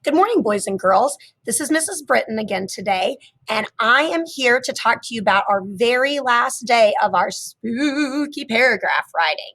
Good morning, boys and girls. This is Mrs. Britton again today, and I am here to talk to you about our very last day of our spooky paragraph writing.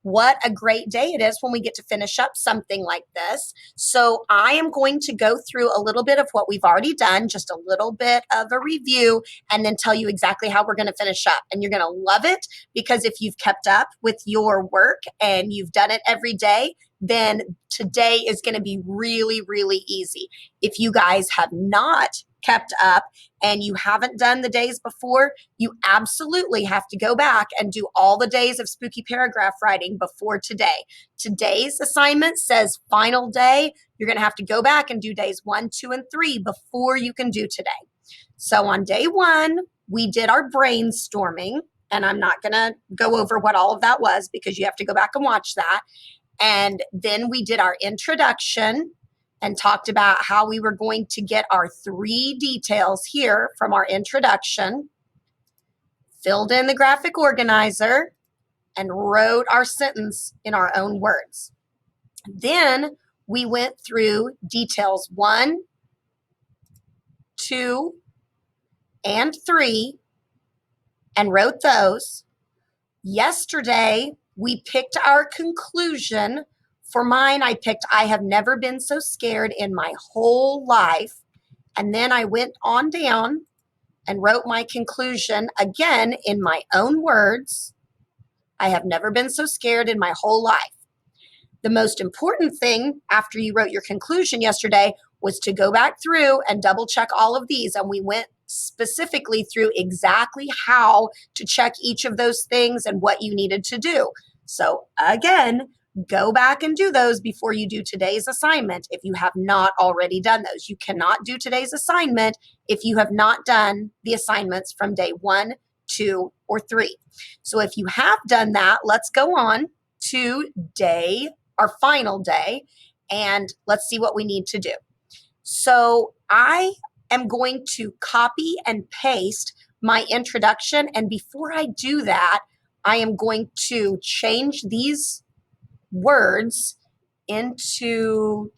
What a great day it is when we get to finish up something like this. So I am going to go through a little bit of what we've already done, just a little bit of a review, and then tell you exactly how we're going to finish up. And you're going to love it because if you've kept up with your work and you've done it every day, then today is going to be really, really easy. If you guys have not kept up and you haven't done the days before, you absolutely have to go back and do all the days of spooky paragraph writing before today. Today's assignment says final day. You're going to have to go back and do days 1, 2, and 3 before you can do today. So on day 1, we did our brainstorming, and I'm not going to go over what all of that was because you have to go back and watch that. And then we did our introduction and talked about how we were going to get our 3 details here from our introduction, filled in the graphic organizer, and wrote our sentence in our own words. Then we went through details 1, 2, and 3 and wrote those. Yesterday, we picked our conclusion. For mine, I picked, I have never been so scared in my whole life. And then I went on down and wrote my conclusion again in my own words. I have never been so scared in my whole life. The most important thing after you wrote your conclusion yesterday was to go back through and double check all of these. And we went specifically through exactly how to check each of those things and what you needed to do. So again, go back and do those before you do today's assignment if you have not already done those. You cannot do today's assignment if you have not done the assignments from day 1, 2, or 3. So if you have done that, let's go on to our final day, and let's see what we need to do. So I am going to copy and paste my introduction, and before I do that, I am going to change these words into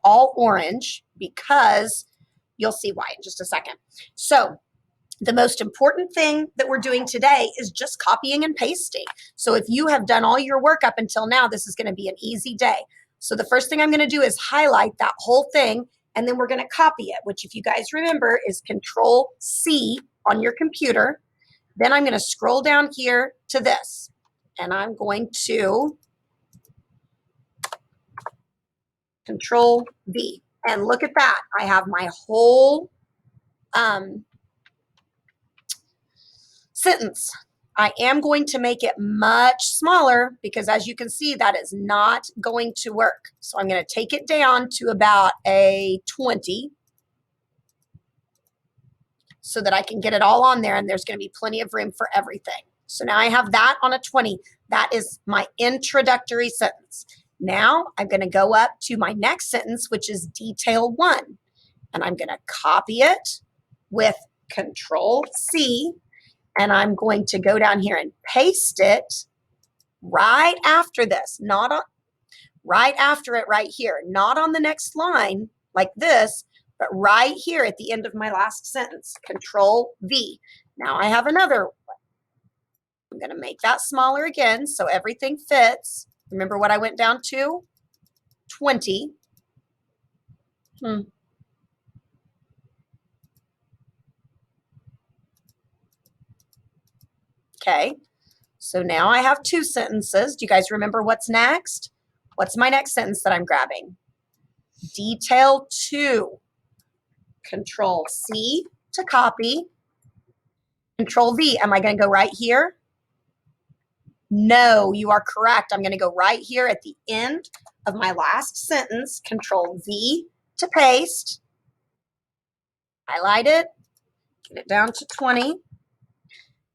all orange because you'll see why in just a second. So the most important thing that we're doing today is just copying and pasting. So if you have done all your work up until now, this is going to be an easy day. So the first thing I'm going to do is highlight that whole thing, and then we're going to copy it, which if you guys remember is Control C on your computer. Then I'm going to scroll down here to this, and I'm going to Control V. And look at that. I have my whole sentence. I am going to make it much smaller because as you can see, that is not going to work. So I'm going to take it down to about a 20 so that I can get it all on there and there's going to be plenty of room for everything. So now I have that on a 20. That is my introductory sentence. Now I'm going to go up to my next sentence, which is detail 1. And I'm going to copy it with Control C. And I'm going to go down here and paste it right after this, right after it right here, not on the next line like this, but right here at the end of my last sentence, Control V. Now I have another one. I'm going to make that smaller again so everything fits. Remember what I went down to? 20. Okay, so now I have 2 sentences. Do you guys remember what's next? What's my next sentence that I'm grabbing? Detail 2. Control C to copy. Control V. Am I going to go right here? No, you are correct. I'm going to go right here at the end of my last sentence. Control V to paste. Highlight it. Get it down to 20.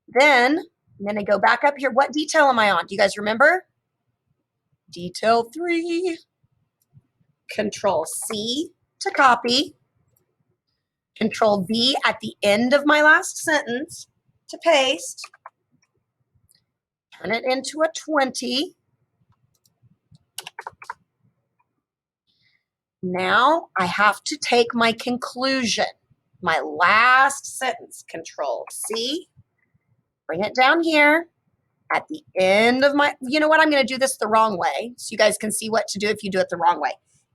Then I'm going to go back up here. What detail am I on? Do you guys remember? Detail 3. Control C to copy. Control V at the end of my last sentence to paste. Turn it into a 20. Now I have to take my conclusion, my last sentence, Control C, bring it down here at the end of my, you know what, I'm going to do this the wrong way so you guys can see what to do if you do it the wrong way.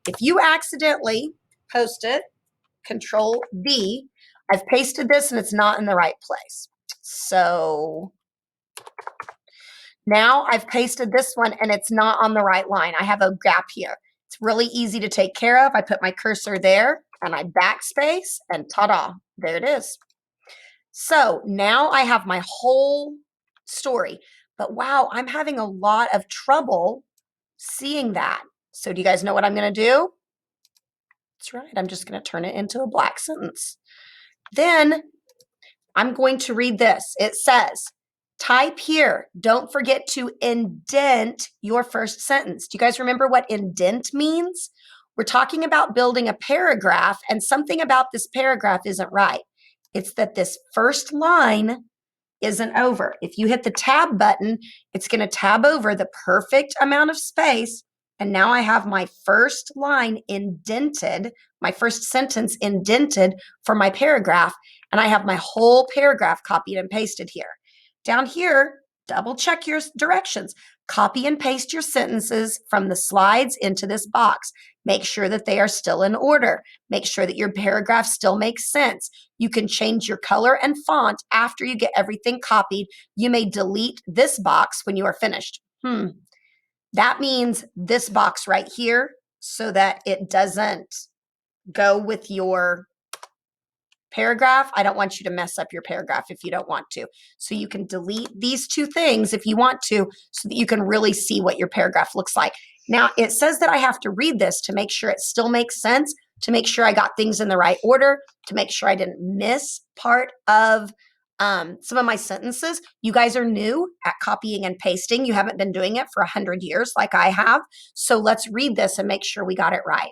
If you accidentally post it, Control V, I've pasted this and it's not in the right place. So now I've pasted this one and it's not on the right line. I have a gap here. It's really easy to take care of. I put my cursor there and I backspace and ta-da, there it is. So now I have my whole story, but wow, I'm having a lot of trouble seeing that. So do you guys know what I'm going to do? That's right. I'm just going to turn it into a black sentence. Then I'm going to read this. It says, type here. Don't forget to indent your first sentence. Do you guys remember what indent means? We're talking about building a paragraph, and something about this paragraph isn't right. It's that this first line isn't over. If you hit the tab button, it's going to tab over the perfect amount of space. And now I have my first line indented, my first sentence indented for my paragraph. And I have my whole paragraph copied and pasted here. Down here, double check your directions. Copy and paste your sentences from the slides into this box. Make sure that they are still in order. Make sure that your paragraph still makes sense. You can change your color and font after you get everything copied. You may delete this box when you are finished. That means this box right here so that it doesn't go with your paragraph. I don't want you to mess up your paragraph if you don't want to. So you can delete these two things if you want to so that you can really see what your paragraph looks like. Now, it says that I have to read this to make sure it still makes sense, to make sure I got things in the right order, to make sure I didn't miss part of some of my sentences. You guys are new at copying and pasting. You haven't been doing it for 100 years like I have. So let's read this and make sure we got it right.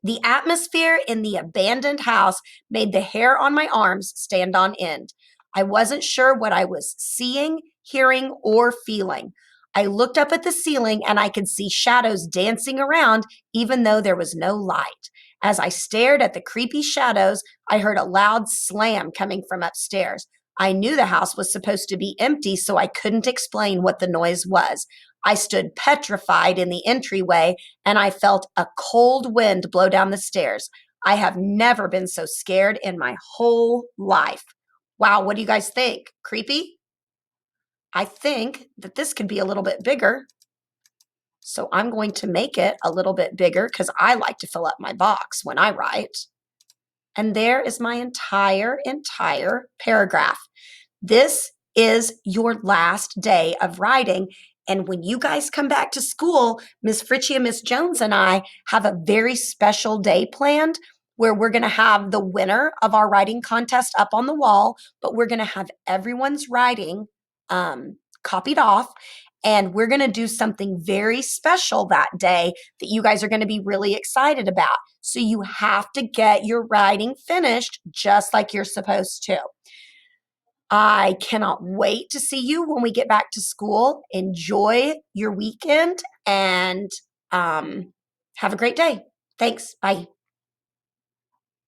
The atmosphere in the abandoned house made the hair on my arms stand on end. I wasn't sure what I was seeing, hearing, or feeling. I looked up at the ceiling and I could see shadows dancing around even though there was no light. As I stared at the creepy shadows, I heard a loud slam coming from upstairs. I knew the house was supposed to be empty, so I couldn't explain what the noise was. I stood petrified in the entryway and I felt a cold wind blow down the stairs. I have never been so scared in my whole life. Wow, what do you guys think? Creepy? I think that this could be a little bit bigger. So I'm going to make it a little bit bigger because I like to fill up my box when I write. And there is my entire paragraph. This is your last day of writing. And when you guys come back to school, Miss Fritchie, Miss Jones, and I have a very special day planned where we're going to have the winner of our writing contest up on the wall, but we're going to have everyone's writing copied off. And we're going to do something very special that day that you guys are going to be really excited about. So you have to get your writing finished just like you're supposed to. I cannot wait to see you when we get back to school. Enjoy your weekend and have a great day. Thanks. Bye.